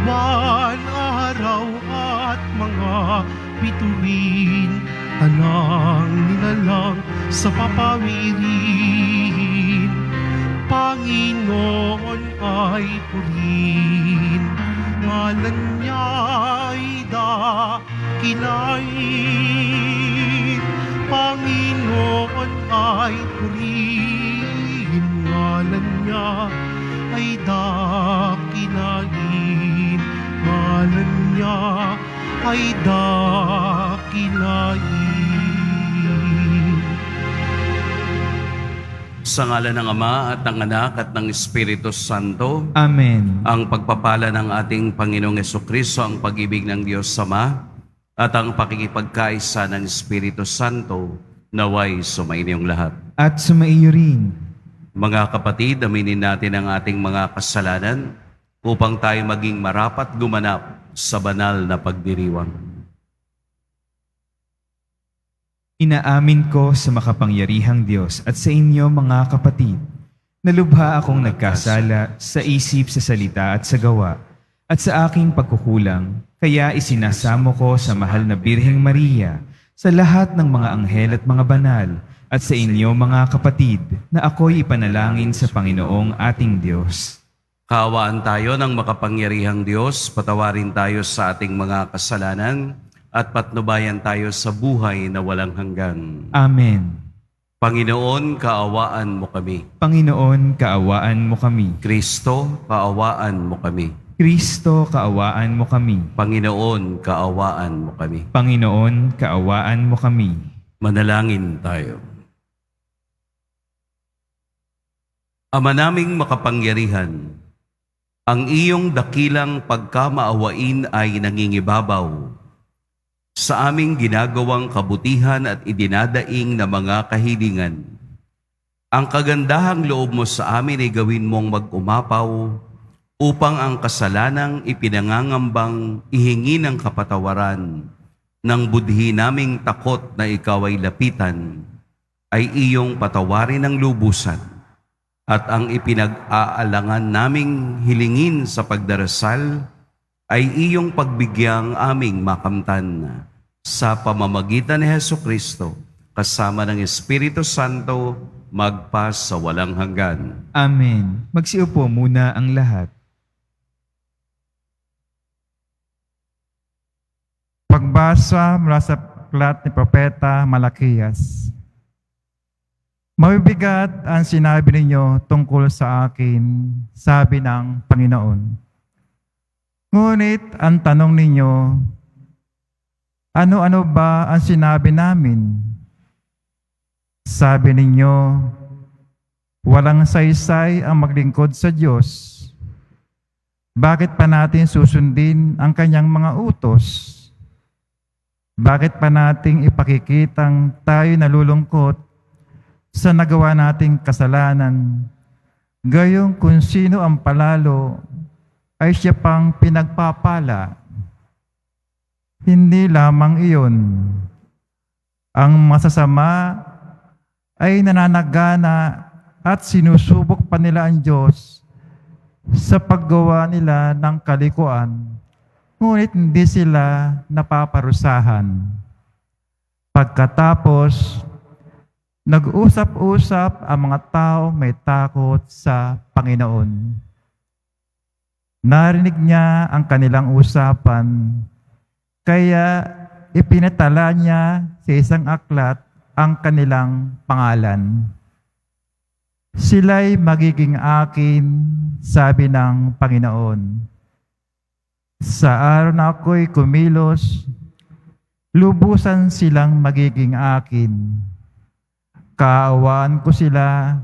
buwan, araw at mga bituin, talang nilalang sa papawirin. Panginoon ay purihin, ngalan niya'y dakilain. Panginoon ay purihin, ngalan niya ay dakilain. Ngalan niya ay dakilain. Sa ngalan ng Ama at ng Anak at ng Espiritu Santo. Amen. Ang pagpapala ng ating Panginoong Jesucristo, ang pag-ibig ng Diyos Ama, at ang pakikipagkaisa ng Espiritu Santo, naway sumainyong lahat. At sumaiyo rin. Mga kapatid, aminin natin ang ating mga kasalanan upang tayo maging marapat gumanap sa banal na pagdiriwang. Inaamin ko sa makapangyarihang Diyos at sa inyo mga kapatid, na lubha akong nagkasala sa isip, sa salita at sa gawa, at sa aking pagkukulang, kaya isinasamo ko sa mahal na Birheng Maria, sa lahat ng mga anghel at mga banal, at sa inyo mga kapatid, na ako'y ipanalangin sa Panginoong ating Diyos. Kaawaan tayo ng makapangyarihang Diyos, patawarin tayo sa ating mga kasalanan, at patnubayan tayo sa buhay na walang hanggan. Amen. Panginoon, kaawaan mo kami. Panginoon, kaawaan mo kami. Kristo, kaawaan mo kami. Kristo, kaawaan mo kami. Panginoon, kaawaan mo kami. Panginoon, kaawaan mo kami. Manalangin tayo. Ama naming makapangyarihan, ang iyong dakilang pagkamaawain ay nangingibabaw sa aming ginagawang kabutihan at idinadaing na mga kahilingan. Ang kagandahang loob mo sa amin ay gawin mong mag-umapaw upang ang kasalanang ipinangangambang ihingi ng kapatawaran ng budhi naming takot na ikaw ay lapitan, ay iyong patawarin ng lubusan, at ang ipinag-aalangan naming hilingin sa pagdarasal ay iyong pagbigyang aming makamtan sa pamamagitan ni Jesucristo kasama ng Espiritu Santo magpa sa walang hanggan. Amen. Magsiupo muna ang lahat. Pagbasa mula sa aklat ni Propeta Malakias. Mabibigat ang sinabi ninyo tungkol sa akin, sabi ng Panginoon. Ngunit ang tanong ninyo, ano-ano ba ang sinabi namin? Sabi ninyo, walang saysay ang maglingkod sa Diyos. Bakit pa natin susundin ang kanyang mga utos? Bakit pa nating ipakikitang tayo nalulungkot sa nagawa nating kasalanan? Gayong kung sino ang palalo, ay siya pang pinagpapala. Hindi lamang iyon. Ang masasama ay nananagana at sinusubok pa nila ang Diyos sa paggawa nila ng kalikuan, ngunit hindi sila napaparusahan. Pagkatapos, nag-usap-usap ang mga tao may takot sa Panginoon. Narinig niya ang kanilang usapan, kaya ipinatala niya sa isang aklat ang kanilang pangalan. Sila'y magiging akin, sabi ng Panginoon. Sa araw na ako'y kumilos, lubusan silang magiging akin. Kaawaan ko sila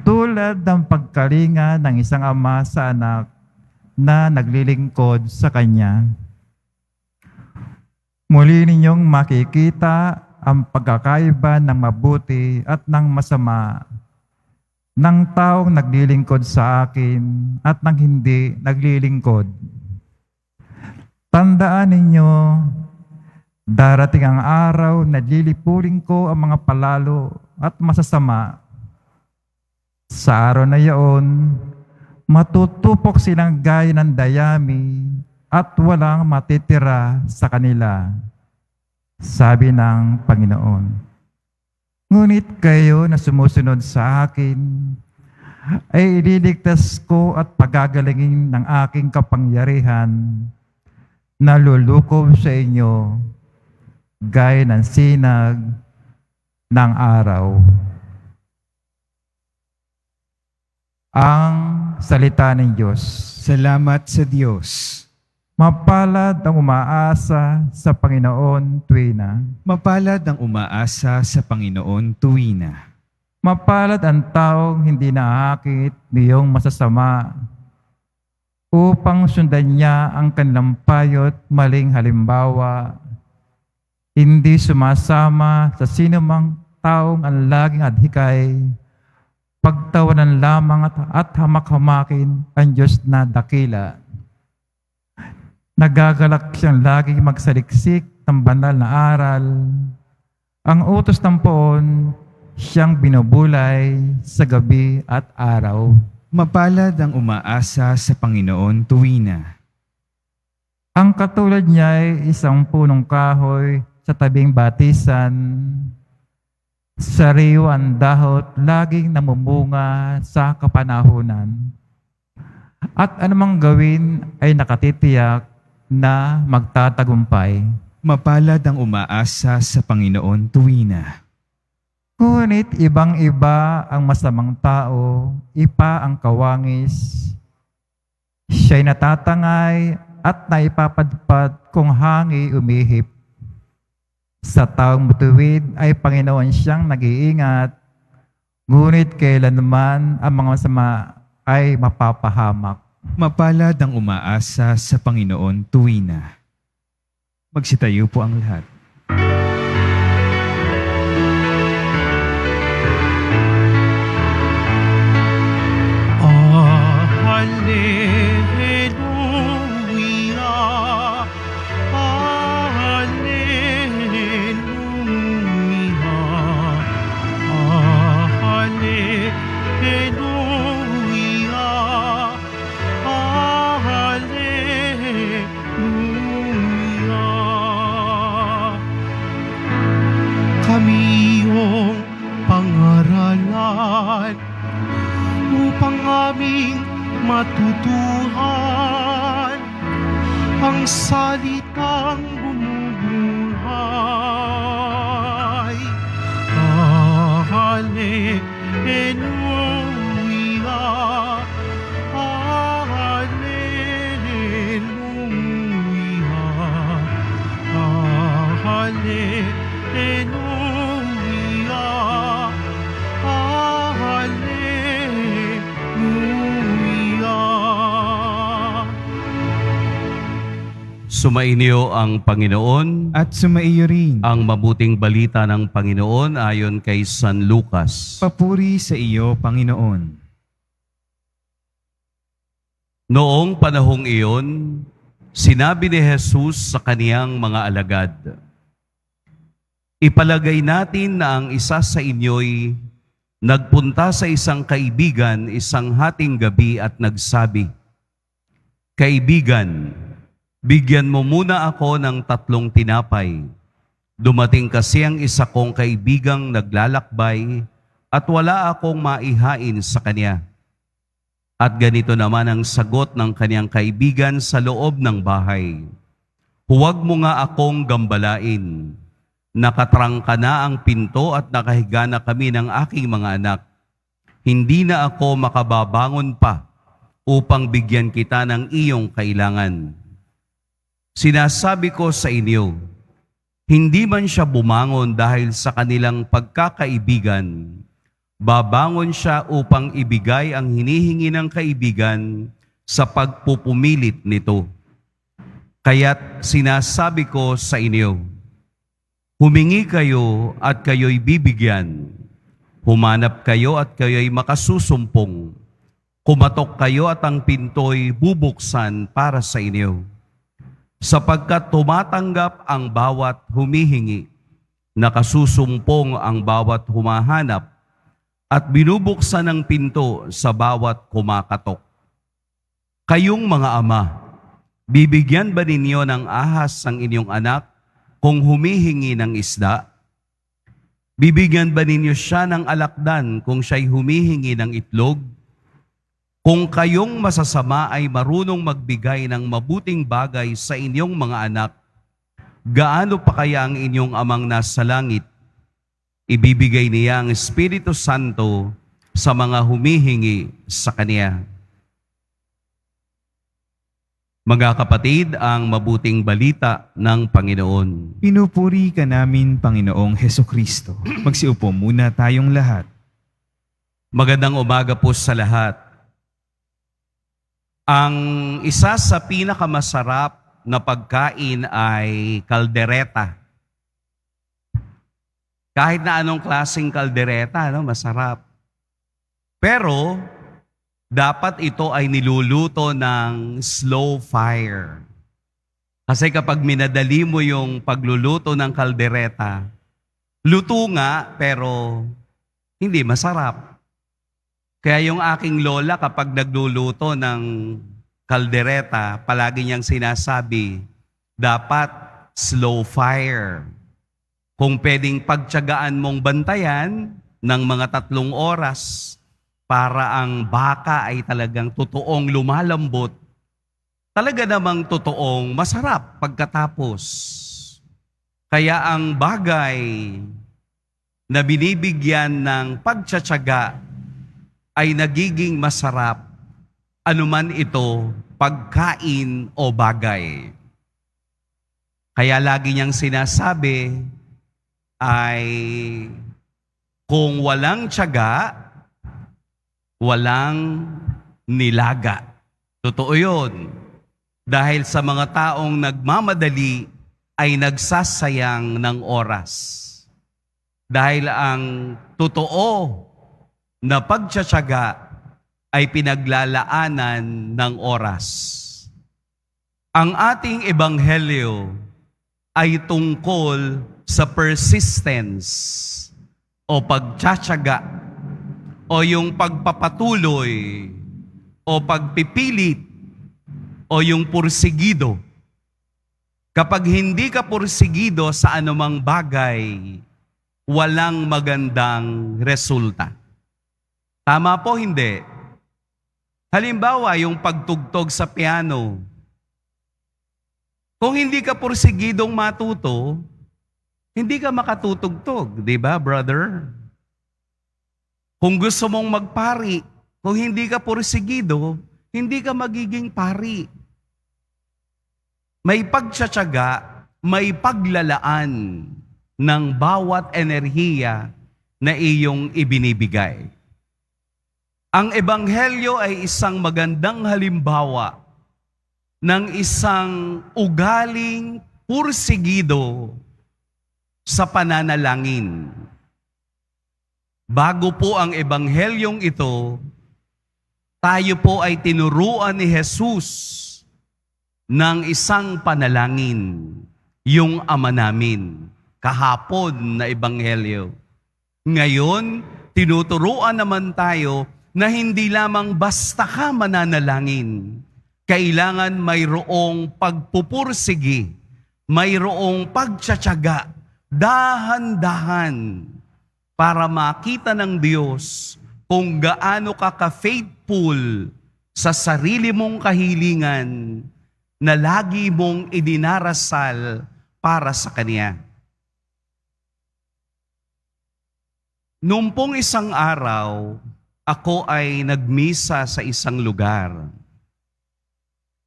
tulad ng pagkalinga ng isang ama sa anak na naglilingkod sa kanya. Muli ninyong makikita ang pagkakaiba ng mabuti at ng masama, ng taong naglilingkod sa akin at ng hindi naglilingkod. Tandaan ninyo, darating ang araw na lilipuling ko ang mga palalo at masasama. Sa araw na iyon, matutupok silang gaya ng dayami at walang matitira sa kanila, sabi ng Panginoon. Ngunit kayo na sumusunod sa akin, ay ililigtas ko at pagagalingin ng aking kapangyarihan na lulukob sa inyo gaya ng sinag ng araw. Ang salita ng Diyos. Salamat sa Diyos. Mapalad ang umaasa sa Panginoon tuwina. Mapalad ang umaasa sa Panginoon tuwina. Mapalad ang taong hindi naakit niyong masasama upang sundan niya ang kanilang payo't maling halimbawa. Hindi sumasama sa sinumang taong ang laging adhikay. Pagtawanan lamang at hamak-hamakin ang Diyos na dakila. Nagagalak siyang laging magsaliksik ng banal na aral. Ang utos ng poon, siyang binubulay sa gabi at araw. Mapalad ang umaasa sa Panginoon tuwina. Ang katulad niya ay isang punong kahoy sa tabing batisan. Sariwan dahot laging namumunga sa kapanahunan. At anumang gawin ay nakatitiyak na magtatagumpay. Mapalad ang umaasa sa Panginoon tuwina. Ngunit ibang-iba ang masamang tao, ipa ang kawangis. Siya'y natatangay at naipapadpad kung hangi umihip. Sa taong matuwid ay Panginoon siyang nag-iingat, ngunit kailanman ang mga masama ay mapapahamak. Mapalad ang umaasa sa Panginoon tuwina. Magsitayo po ang lahat. Hallelujah, Hallelujah, Hallelujah, Hallelujah. Kami iyong pangaralan upang aming matutuhan ang salitang bumubuhay. Hallelujah, Hallelujah, Hallelujah, Hallelujah. Sumainyo ang Panginoon. At sumaiyo rin. Ang mabuting balita ng Panginoon ayon kay San Lucas. Papuri sa iyo, Panginoon. Noong panahong iyon, sinabi ni Jesus sa kaniyang mga alagad, "Ipalagay natin na ang isa sa inyo'y nagpunta sa isang kaibigan isang hating gabi at nagsabi, 'Kaibigan, bigyan mo muna ako ng 3 tinapay. Dumating kasi ang isa kong kaibigang naglalakbay at wala akong maihain sa kanya.' At ganito naman ang sagot ng kaniyang kaibigan sa loob ng bahay, 'Huwag mo nga akong gambalain. Nakatrangka na ang pinto at nakahiga na kami ng aking mga anak. Hindi na ako makababangon pa upang bigyan kita ng iyong kailangan. Sinasabi ko sa inyo, hindi man siya bumangon dahil sa kanilang pagkakaibigan, babangon siya upang ibigay ang hinihingi ng kaibigan sa pagpupumilit nito. Kaya't sinasabi ko sa inyo, humingi kayo at kayo'y bibigyan. Humanap kayo at kayo'y makasusumpong. Kumatok kayo at ang pinto'y bubuksan para sa inyo. Sapagkat tumatanggap ang bawat humihingi, nakasusumpong ang bawat humahanap, at binubuksan ang pinto sa bawat kumakatok. Kayong mga ama, bibigyan ba ninyo ng ahas ang inyong anak kung humihingi ng isda? Bibigyan ba ninyo siya ng alakdan kung siya'y humihingi ng itlog? Kung kayong masasama ay marunong magbigay ng mabuting bagay sa inyong mga anak, gaano pa kaya ang inyong amang nasa langit? Ibibigay niya ang Espiritu Santo sa mga humihingi sa Kanya. Mga kapatid, ang mabuting balita ng Panginoon. Pinupuri ka namin, Panginoong Hesukristo. Magsiupo muna tayong lahat. Magandang umaga po sa lahat. Ang isa sa pinakamasarap na pagkain ay kaldereta. Kahit na anong klaseng kaldereta, masarap. Pero, dapat ito ay niluluto ng slow fire. Kasi kapag minadali mo yung pagluluto ng kaldereta, luto nga pero hindi masarap. Kaya yung aking lola kapag nagluluto ng kaldereta, palagi niyang sinasabi, dapat slow fire. Kung pwedeng pagtiyagaan mong bantayan ng mga 3 oras, para ang baka ay talagang totoong lumalambot, talaga namang totoong masarap pagkatapos. Kaya ang bagay na binibigyan ng pagtsatsaga ay nagiging masarap, anuman ito, pagkain o bagay. Kaya lagi niyang sinasabi ay kung walang tiyaga, walang nilaga. Totoo yun. Dahil sa mga taong nagmamadali ay nagsasayang ng oras. Dahil ang totoo na pagtsatsaga ay pinaglalaanan ng oras. Ang ating ebanghelyo ay tungkol sa persistence o pagtsatsaga o yung pagpapatuloy, o pagpipilit, o yung pursigido. Kapag hindi ka pursigido sa anumang bagay, walang magandang resulta. Tama po, hindi? Halimbawa, yung pagtugtog sa piano. Kung hindi ka pursigidong matuto, hindi ka makatutugtog, di ba, brother? Kung gusto mong magpari, kung hindi ka pursigido, hindi ka magiging pari. May pagtsatsaga, may paglalaan ng bawat enerhiya na iyong ibinibigay. Ang ebanghelyo ay isang magandang halimbawa ng isang ugaling pursigido sa pananalangin. Bago po ang ebanghelyong ito, tayo po ay tinuruan ni Jesus ng isang panalangin, yung Ama namin, kahapon na ebanghelyo. Ngayon, tinuturuan naman tayo na hindi lamang basta ka mananalangin. Kailangan mayroong pagpupursigi, mayroong pagtsatsaga, dahan-dahan, para makita ng Diyos kung gaano ka ka-faithful sa sarili mong kahilingan na lagi mong idinarasal para sa Kanya. Noong pong isang araw, ako ay nagmisa sa isang lugar.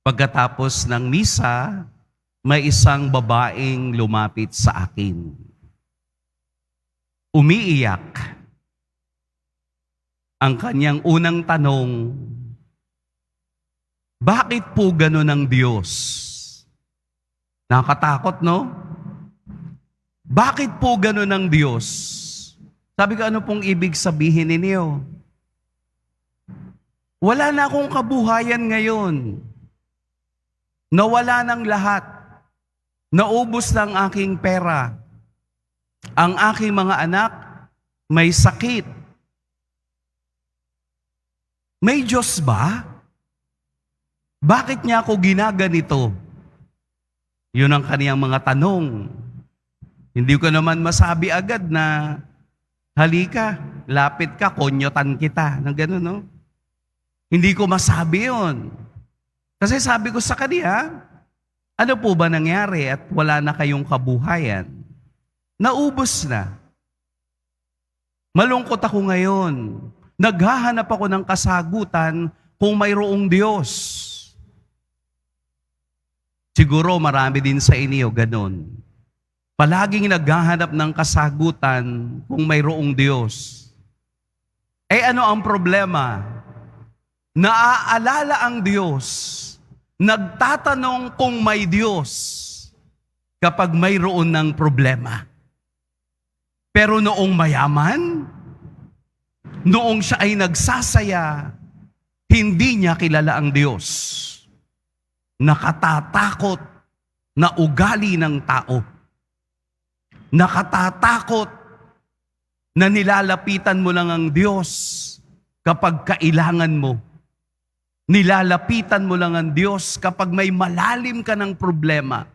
Pagkatapos ng misa, may isang babaeng lumapit sa akin. Umiiyak. Ang kanyang unang tanong, bakit po gano'n ang Diyos? Nakakatakot, no? Bakit po gano'n ang Diyos? Sabi ko, ano pong ibig sabihin ninyo? Wala na akong kabuhayan ngayon. Nawala ng lahat. Naubos ng aking pera. Ang aking mga anak may sakit. May Diyos ba? Bakit niya ako ginaganito? Yun ang kaniyang mga tanong. Hindi ko naman masabi agad na, halika, lapit ka, konyotan kita. Nang gano'n, no? Hindi ko masabi yun. Kasi sabi ko sa kaniya, ano po ba nangyari at wala na kayong kabuhayan? Naubos na. Malungkot ako ngayon. Naghahanap ako ng kasagutan kung mayroong Diyos. Siguro marami din sa inyo ganun. Palaging naghahanap ng kasagutan kung mayroong Diyos. Eh ano ang problema? Naaalala ang Diyos, nagtatanong kung may Diyos kapag mayroon ng problema. Pero noong mayaman, noong siya ay nagsasaya, hindi niya kilala ang Diyos. Nakatatakot na ugali ng tao. Nakatatakot na nilalapitan mo lang ang Diyos kapag kailangan mo. Nilalapitan mo lang ang Diyos kapag may malalim ka ng problema.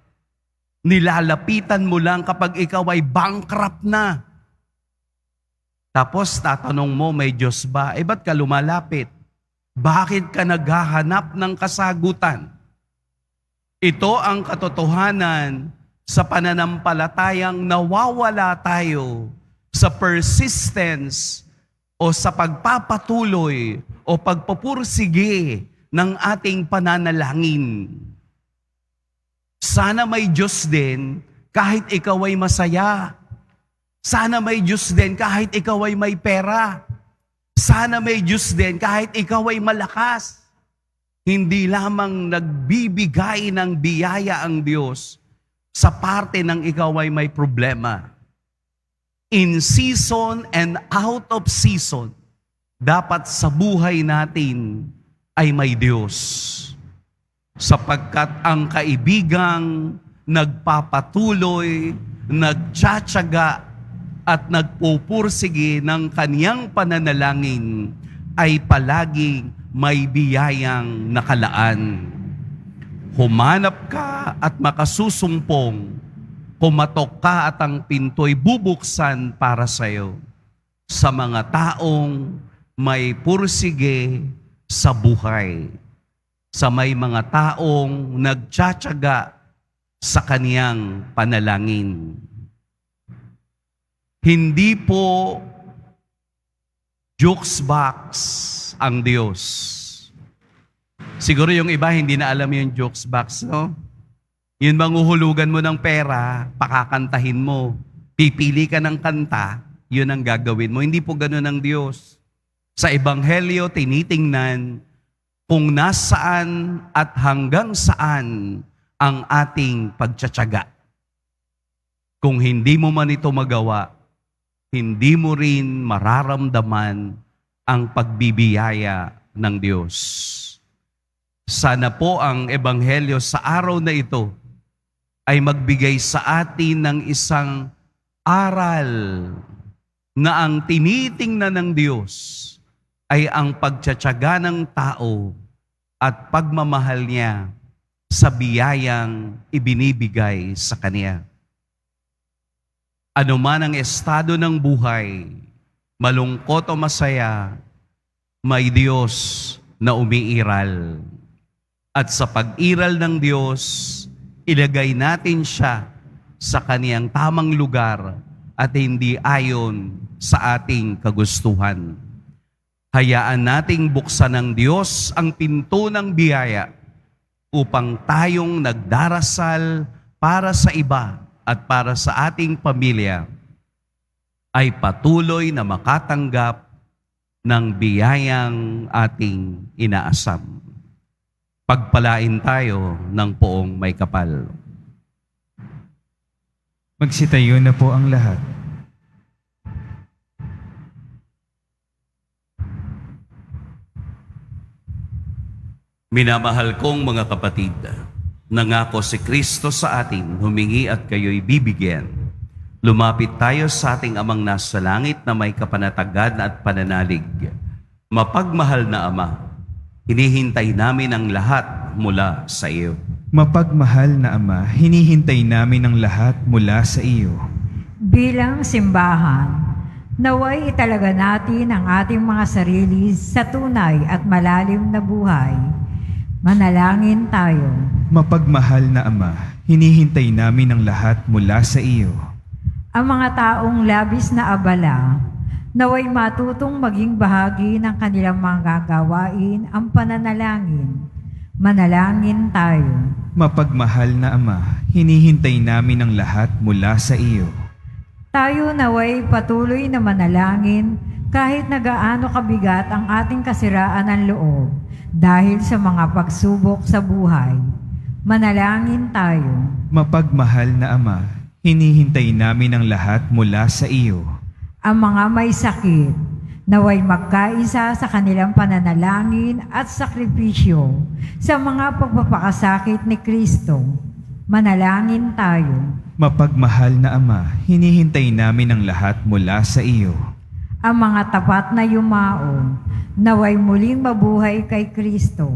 Nilalapitan mo lang kapag ikaw ay bankrupt na. Tapos tatanong mo, may Diyos ba? Eh ba't ka lumalapit? Bakit ka naghahanap ng kasagutan? Ito ang katotohanan sa pananampalatayang nawawala tayo sa persistence o sa pagpapatuloy o pagpupursige ng ating pananalangin. Sana may Diyos din kahit ikaw ay masaya. Sana may Diyos din kahit ikaw ay may pera. Sana may Diyos din kahit ikaw ay malakas. Hindi lamang nagbibigay ng biyaya ang Diyos sa parte ng ikaw ay may problema. In season and out of season, dapat sa buhay natin ay may Diyos. Sapagkat ang kaibigang nagpapatuloy, nagtsatsaga, at nagpupursige ng kaniyang pananalangin ay palaging may biyayang nakalaan. Humanap ka at makasusumpong, kumatok ka at ang pinto'y bubuksan para sa iyo sa mga taong may pursige sa buhay, sa may mga taong nagtsatsaga sa kaniyang panalangin. Hindi po jukebox ang Diyos. Siguro yung iba hindi na alam yung jukebox, no? Yun bang uhulugan mo ng pera, pakakantahin mo, pipili ka ng kanta, yun ang gagawin mo. Hindi po ganun ang Diyos. Sa Ebanghelyo, tinitingnan kung nasaan at hanggang saan ang ating pagtsatsaga. Kung hindi mo man ito magawa, hindi mo rin mararamdaman ang pagbibiyaya ng Diyos. Sana po ang Ebanghelyo sa araw na ito ay magbigay sa atin ng isang aral na ang tinitingnan ng Diyos ay ang pagtsatsaga ng tao at pagmamahal niya sa biyayang ibinibigay sa Kanya. Ano man ang estado ng buhay, malungkot o masaya, may Diyos na umiiral. At sa pag-iral ng Diyos, ilagay natin siya sa kaniyang tamang lugar at hindi ayon sa ating kagustuhan. Hayaan nating buksan ng Diyos ang pinto ng biyaya upang tayong nagdarasal para sa iba at para sa ating pamilya ay patuloy na makatanggap ng biyayang ating inaasam. Pagpalain tayo ng poong may kapal. Magsitayo na po ang lahat. Minamahal kong mga kapatid, nangako si Kristo sa atin, humingi at kayo'y bibigyan. Lumapit tayo sa ating Amang nasa langit na may kapanatagan at pananalig. Mapagmahal na Ama, hinihintay namin ang lahat mula sa iyo. Mapagmahal na Ama, hinihintay namin ang lahat mula sa iyo. Bilang simbahan, naway italaga natin ang ating mga sarili sa tunay at malalim na buhay. Manalangin tayo. Mapagmahal na Ama, hinihintay namin ang lahat mula sa iyo. Ang mga taong labis na abala, naway matutong maging bahagi ng kanilang mga gawain ang pananalangin. Manalangin tayo. Mapagmahal na Ama, hinihintay namin ang lahat mula sa iyo. Tayo naway patuloy na manalangin kahit na gaano kabigat ang ating kasiraan ng loob dahil sa mga pagsubok sa buhay. Manalangin tayo. Mapagmahal na Ama, hinihintay namin ang lahat mula sa iyo. Ang mga may sakit, naway magkaisa sa kanilang pananalangin at sakripisyo sa mga pagpapakasakit ni Kristo. Manalangin tayo. Mapagmahal na Ama, hinihintay namin ang lahat mula sa iyo. Ang mga tapat na yumao, naway muling mabuhay kay Kristo.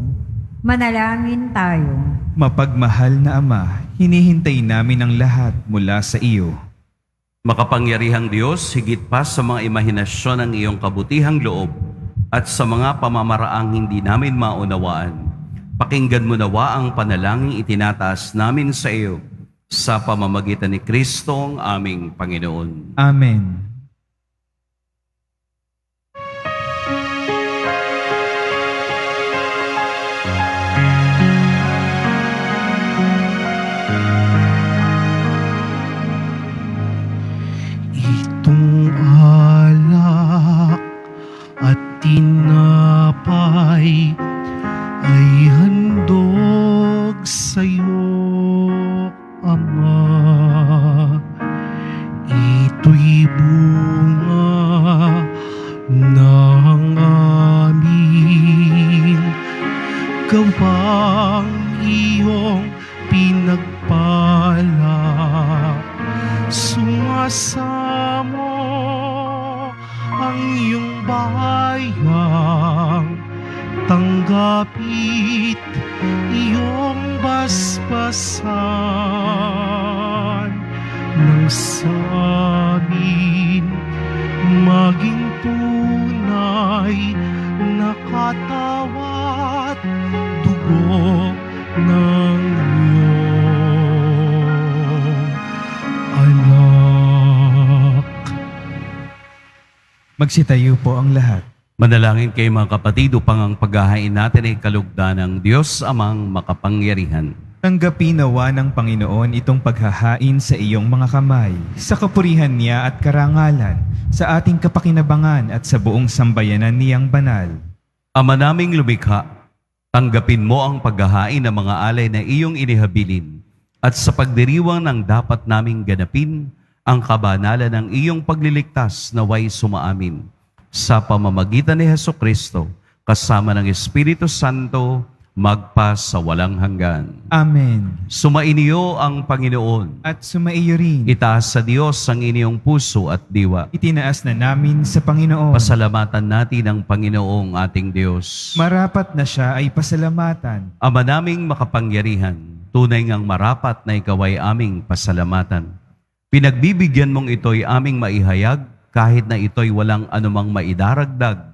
Manalangin tayo. Mapagmahal na Ama, hinihintay namin ang lahat mula sa iyo. Makapangyarihang Diyos, higit pa sa mga imahinasyon ng iyong kabutihang loob at sa mga pamamaraang hindi namin maunawaan, pakinggan mo nawa ang panalangin itinataas namin sa iyo sa pamamagitan ni Kristong aming Panginoon. Amen. Itong alak at tinapay ay handog sa'yo, Ama. Ito'y bunga ng aming gawang iyong pinagpala. Sumasamo ang iyong bayang, tanggapit iyong basbasan ng samin, maging tunay na katawat dugo ng iyong anak. Magsitayo po ang lahat. Manalangin kayo mga kapatid upang ang paghahain natin ay kalugdan ng Diyos amang makapangyarihan. Tanggapin nawa ng Panginoon itong paghahain sa iyong mga kamay, sa kapurihan niya at karangalan, sa ating kapakinabangan at sa buong sambayanan niyang banal. Ama naming lumikha, tanggapin mo ang paghahain ng mga alay na iyong inihabilin at sa pagdiriwang ng dapat naming ganapin, ang kabanalan ng iyong pagliligtas naway sumaamin. Sa pamamagitan ni Hesukristo, kasama ng Espiritu Santo, magpa sa walang hanggan. Amen. Sumainiyo ang Panginoon. At sumaiyo rin. Itaas sa Diyos ang inyong puso at diwa. Itinaas na namin sa Panginoon. Pasalamatan natin ang Panginoong ating Diyos. Marapat na siya ay pasalamatan. Ama naming makapangyarihan, tunay ngang marapat na ikaw ay aming pasalamatan. Pinagbibigyan mong ito'y aming maihayag kahit na ito'y walang anumang maidaragdag.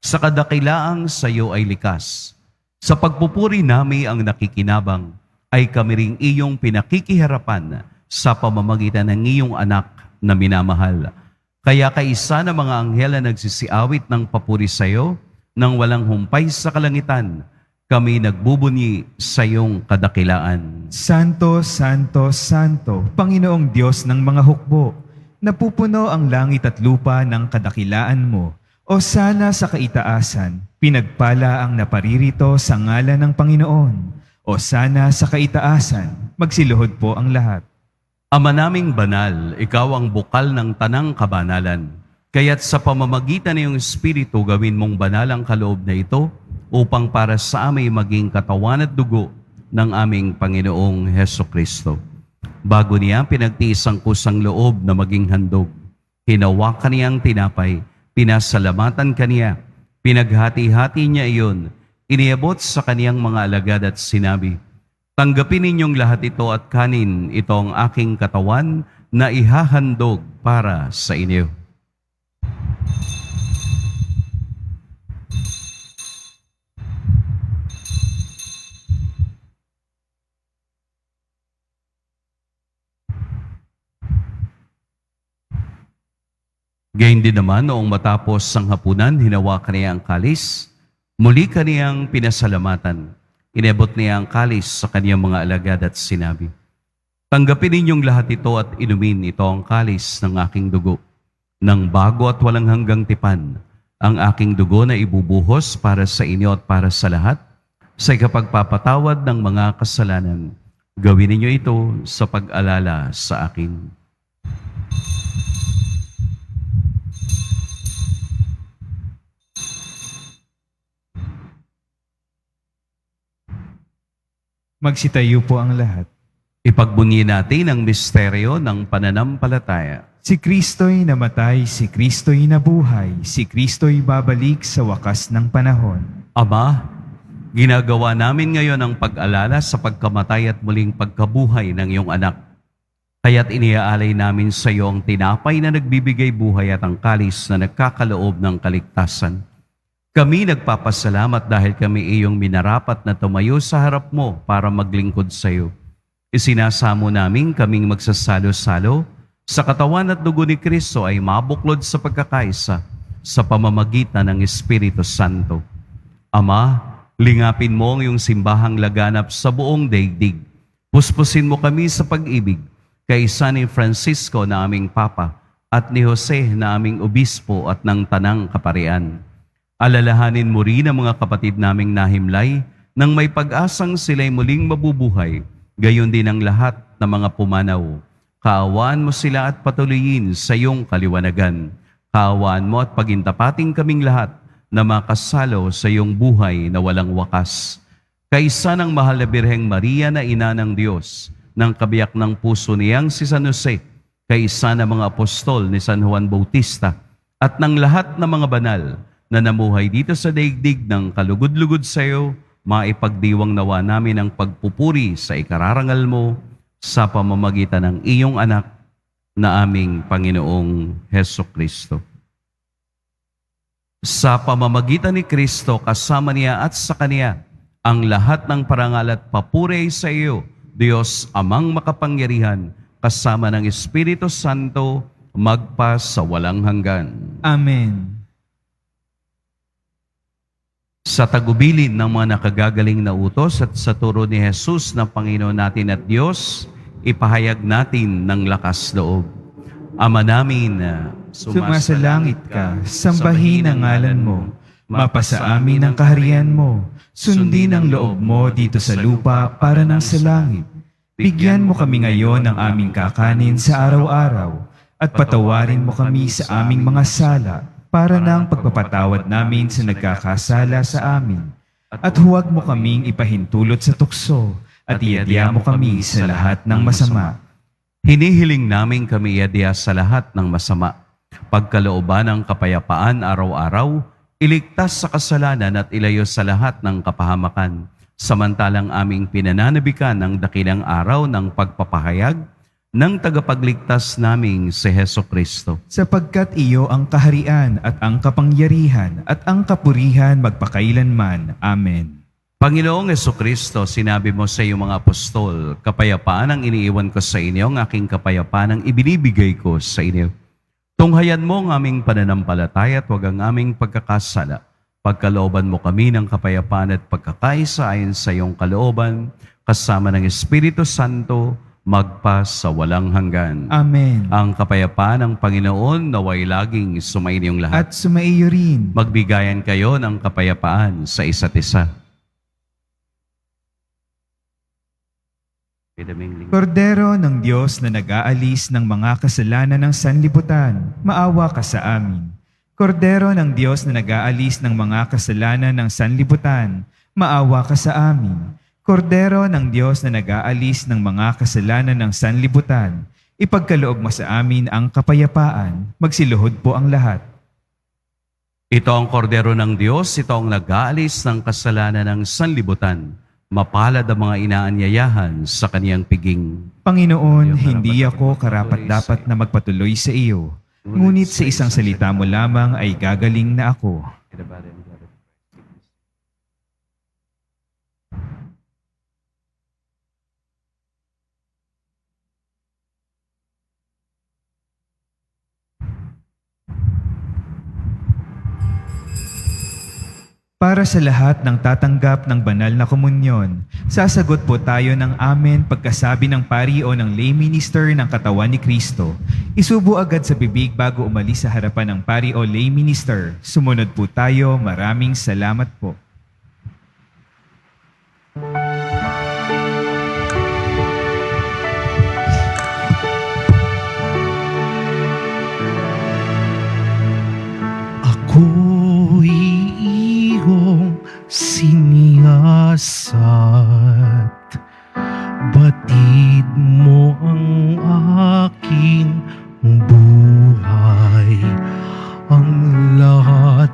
Sa kadakilaang sa iyo ay likas. Sa pagpupuri nami ang nakikinabang, ay kami ring iyong pinakikiharapan sa pamamagitan ng iyong anak na minamahal. Kaya kaisa ng mga anghel na nagsisiawit ng papuri sa iyo, nang walang humpay sa kalangitan, kami nagbubunyi sa iyong kadakilaan. Santo, Santo, Santo, Panginoong Diyos ng mga hukbo, napupuno ang langit at lupa ng kadakilaan mo. O sana sa kaitaasan, pinagpala ang naparirito sa ngalan ng Panginoon. O sana sa kaitaasan, magsiluhod po ang lahat. Ama naming banal, ikaw ang bukal ng tanang kabanalan. Kaya't sa pamamagitan ng iyong Espiritu, gawin mong banal ang kaloob na ito upang para sa amin maging katawan at dugo ng aming Panginoong Hesukristo. Bago niya pinagtiis ang kusang loob na maging handog, hinawakan niyang tinapay, pinasalamatan kaniya, pinaghati-hati niya iyon, iniabot sa kaniyang mga alagad at sinabi, "Tanggapin ninyong lahat ito at kanin, ito ang aking katawan na ihahandog para sa inyo." Gayun din naman noong matapos ang hapunan, hinawakan niya ang kalis, muli kaniyang pinasalamatan. Inabot niya ang kalis sa kaniyang mga alagad at sinabi, "Tanggapin ninyong lahat ito at inumin, ito ang kalis ng aking dugo, ng bago at walang hanggang tipan, ang aking dugo na ibubuhos para sa inyo at para sa lahat, sa ikapagpapatawad ng mga kasalanan. Gawin ninyo ito sa pag-alala sa akin." Magsitayo po ang lahat. Ipagbunyi natin ang misteryo ng pananampalataya. Si Kristo'y namatay, si Kristo'y nabuhay, si Kristo'y babalik sa wakas ng panahon. Ama, ginagawa namin ngayon ang pag-alala sa pagkamatay at muling pagkabuhay ng iyong anak. Kaya't iniaalay namin sa iyo ang tinapay na nagbibigay buhay at ang kalis na nagkakaloob ng kaligtasan. Kami nagpapasalamat dahil kami iyong minarapat na tumayo sa harap mo para maglingkod sa iyo. Isinasamo namin kaming magsasalo-salo sa katawan at dugo ni Kristo ay mabuklod sa pagkakaisa sa pamamagitan ng Espiritu Santo. Ama, lingapin mo ang iyong simbahang laganap sa buong daigdig. Puspusin mo kami sa pag-ibig kaysa ni Francisco na aming Papa at ni Jose na aming Obispo at ng Tanang Kaparian. Alalahanin mo rin ang mga kapatid naming nahimlay nang may pag-asang sila'y muling mabubuhay, gayon din ang lahat ng mga pumanaw. Kaawaan mo sila at patuloyin sa iyong kaliwanagan. Kaawaan mo at pagintapating kaming lahat na makasalo sa iyong buhay na walang wakas. Kaisa ng mahal na Birheng Maria na ina ng Diyos, ng kabiyak ng puso niyang si San Jose, kaisa ng mga apostol ni San Juan Bautista, at ng lahat ng mga banal na namuhay dito sa daigdig ng kalugod-lugod sa iyo, maipagdiwang nawa namin ang pagpupuri sa ikararangal mo sa pamamagitan ng iyong anak na aming Panginoong Hesukristo. Sa pamamagitan ni Kristo, kasama niya at sa Kaniya, ang lahat ng parangal at papuri sa iyo, Diyos Amang makapangyarihan, kasama ng Espiritu Santo, magpa sa walang hanggan. Amen. Sa tagubilin ng mga nakagagaling na utos at sa turo ni Jesus na Panginoon natin at Diyos, ipahayag natin ng lakas loob. Ama namin, Sumasalangit ka, sambahin ang ngalan mo, mapasa amin ang kaharian mo, sundin ang loob mo dito sa lupa para ng sa langit. Bigyan mo kami ngayon ng aming kakanin sa araw-araw, at patawarin mo kami sa aming mga sala, para ng pagpapatawad namin sa nagkakasala sa amin. At huwag mo kaming ipahintulot sa tukso, at iadya mo kami sa lahat ng masama. hinihiling namin kami iadya sa lahat ng masama. Pagkalooban ng kapayapaan araw-araw, iligtas sa kasalanan at ilayo sa lahat ng kapahamakan. Samantalang aming pinananabikan ng dakilang araw ng pagpapahayag ng tagapagligtas naming si Hesukristo. Sapagkat iyo ang kaharian at ang kapangyarihan at ang kapurihan magpakailanman. Amen. Panginoong Hesukristo, sinabi mo sa iyong mga apostol, kapayapaan ang iniiwan ko sa inyo, ang aking kapayapaan ang ibinibigay ko sa inyo. Tunghayan mo ang aming pananampalataya at huwag ang aming pagkakasala. Pagkalooban mo kami ng kapayapaan at pagkakaisa ayon sa iyong kalooban, kasama ng Espiritu Santo, magpa sa walang hanggan. Amen. Ang kapayapaan ng Panginoon naway laging sumainiyong lahat. At sumaiyo rin. Magbigayan kayo ng kapayapaan sa isa't isa. Kordero ng Diyos na nag-aalis ng mga kasalanan ng sanlibutan, maawa ka sa amin. Kordero ng Diyos na nag-aalis ng mga kasalanan ng sanlibutan, maawa ka sa amin. Kordero ng Diyos na nag-aalis ng mga kasalanan ng sanlibutan, ipagkaloob mo sa amin ang kapayapaan. Magsiluhod po ang lahat. Ito ang kordero ng Diyos, ito ang nag-aalis ng kasalanan ng sanlibutan. Mapalad ang mga inaanyayahan sa kaniyang piging. Panginoon, hindi ako karapat-dapat na magpatuloy sa iyo. Ngunit sa isang salita mo lamang ay gagaling na ako. Para sa lahat ng tatanggap ng banal na komunyon, sasagot po tayo ng amen pagkasabi ng pari o ng lay minister ng katawan ni Kristo. Isubo agad sa bibig bago umalis sa harapan ng pari o lay minister. Sumunod po tayo. Maraming salamat po. Ako'y iyong siniyasat, batid mo ang aking buhay, ang lahat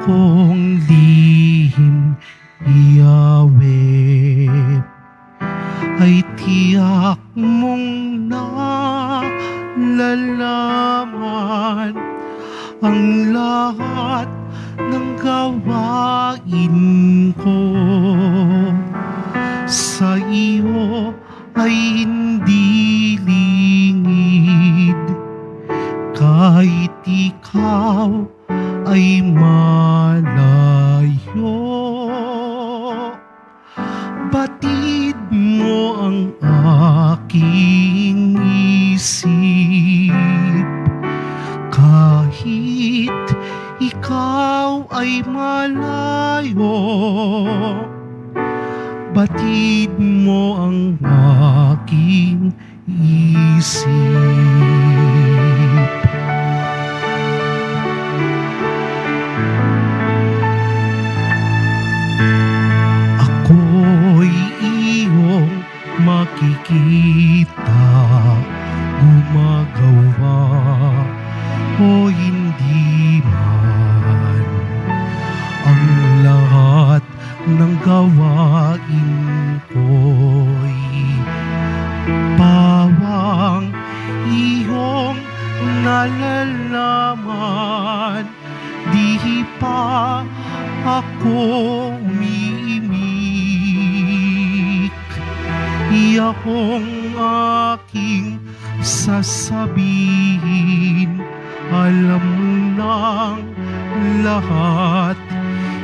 kong lihim, Yahweh, ay tiyak mong nalalaman ang lahat ng gawain ko. Sa iyo ay hindi lingid, kahit ikaw ay malayo. Batid mo ang aking isip, kahit ikaw ay malayo. Batid mo ang aking isip. Ako'y iyong makikita, gumagawa o hindi man, ang lahat ng gawain ko'y pawang iyong nalalaman. Di pa ako umiimik, iyakong aking sasabihin. Alam mo ng lahat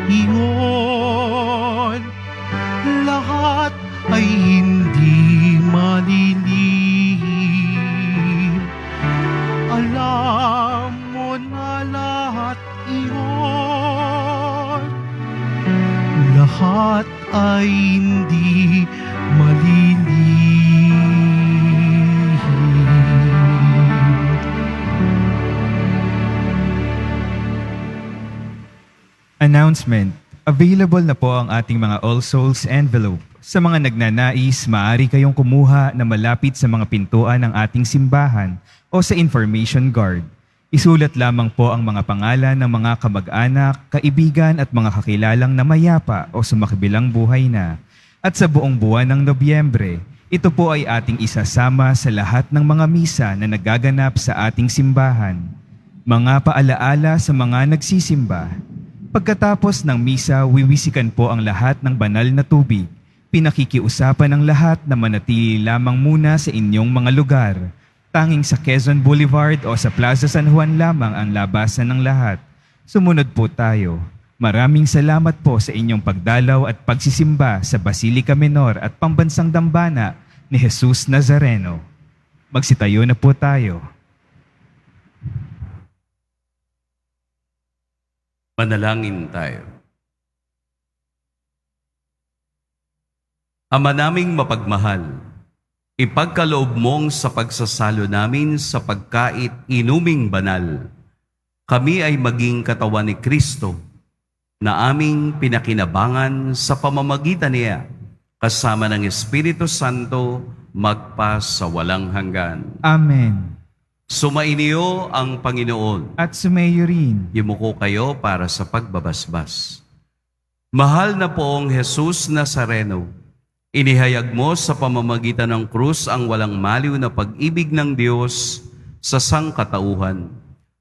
iyon, lahat ay hindi malilihim. Alam mo na lahat iyon, lahat ay hindi malilihim. Announcement. Available na po ang ating mga All Souls envelope. Sa mga nagnanais, maaari kayong kumuha na malapit sa mga pintuan ng ating simbahan o sa information guard. Isulat lamang po ang mga pangalan ng mga kamag-anak, kaibigan at mga kakilalang na mayapa o sumakibilang buhay na. At sa buong buwan ng Nobyembre, ito po ay ating isasama sa lahat ng mga misa na nagaganap sa ating simbahan. Mga paalaala sa mga nagsisimba. Pagkatapos ng misa, wiwisikan po ang lahat ng banal na tubig. Pinakikiusapan ng lahat na manatili lamang muna sa inyong mga lugar. Tanging sa Quezon Boulevard o sa Plaza San Juan lamang ang labasan ng lahat. Sumunod po tayo. Maraming salamat po sa inyong pagdalaw at pagsisimba sa Basilica Menor at Pambansang Dambana ni Jesus Nazareno. Magsitayo na po tayo. Manalangin tayo. Ama naming mapagmahal, ipagkaloob mong sa pagsasalo namin sa pagkait inuming banal, kami ay maging katawan ni Kristo na aming pinakinabangan sa pamamagitan niya, kasama ng Espiritu Santo magpa sa walang hanggan. Amen. Sumainiyo ang Panginoon. At sumayo rin. Yumuko kayo para sa pagbabasbas. Mahal na poong Jesus Nazareno, inihayag mo sa pamamagitan ng krus ang walang maliw na pag-ibig ng Diyos sa sangkatauhan.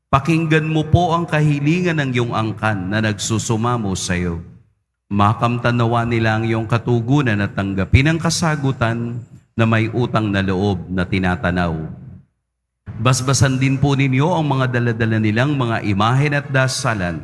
Pakinggan mo po ang kahilingan ng iyong angkan na nagsusumamo sa iyo. Makamtanawa nila ang iyong katugunan at tanggapin ang kasagutan na may utang na loob na tinatanaw. Basbasan din po ninyo ang mga daladala nilang mga imahen at dasalan.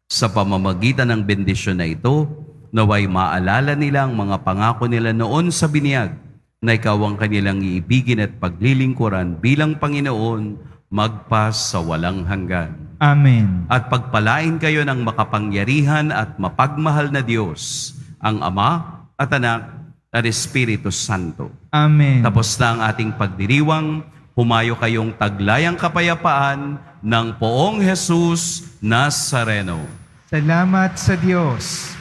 Sa pamamagitan ng bendisyon na ito, naway maalala nila ang mga pangako nila noon sa biniyag na ikaw ang kanilang iibigin at paglilingkuran bilang Panginoon magpas sa walang hanggan. Amen. At pagpalain kayo ng makapangyarihan at mapagmahal na Diyos, ang Ama at Anak at Espiritu Santo. Amen. Tapos na ang ating pagdiriwang, humayo kayong taglayang kapayapaan ng poong Jesus Nazareno. Salamat sa Diyos.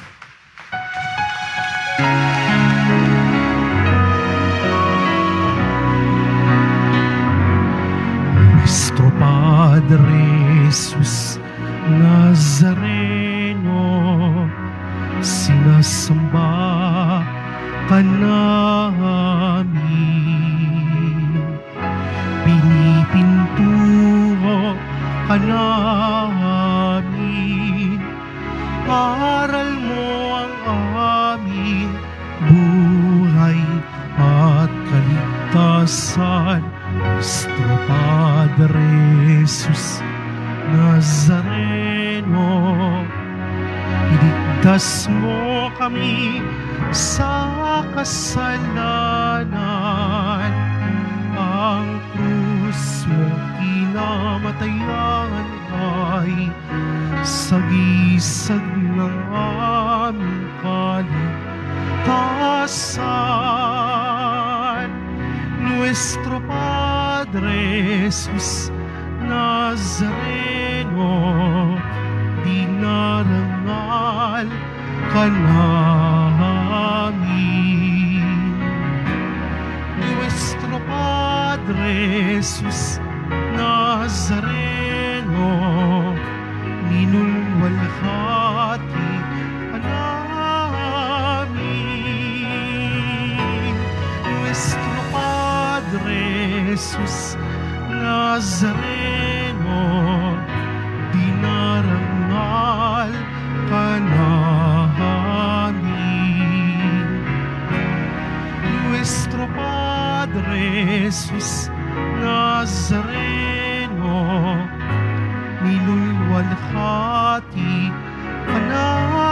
Nuestro Padre Jesus Nazareno, sinasamba ka namin. Pinipintuho ka namin. Aral mo ang aming buhay at kaligtasan. Nuestro Padre Jesus Nazareno, iligtas mo kami sa kasalanan. Ang krus mo kinamatayan ay sagisag ng aming kaligtasan. Nuestro Padre Jesus Nazareno, dinarangal ka namin. Nuestro Padre Jesus Nazareno, minulwalhati ka namin. Nuestro Padre Jesus Nazareno, dinarangal ka namin. Nuestro Padre Jesus Nazareno, nilulwalhati ka namin.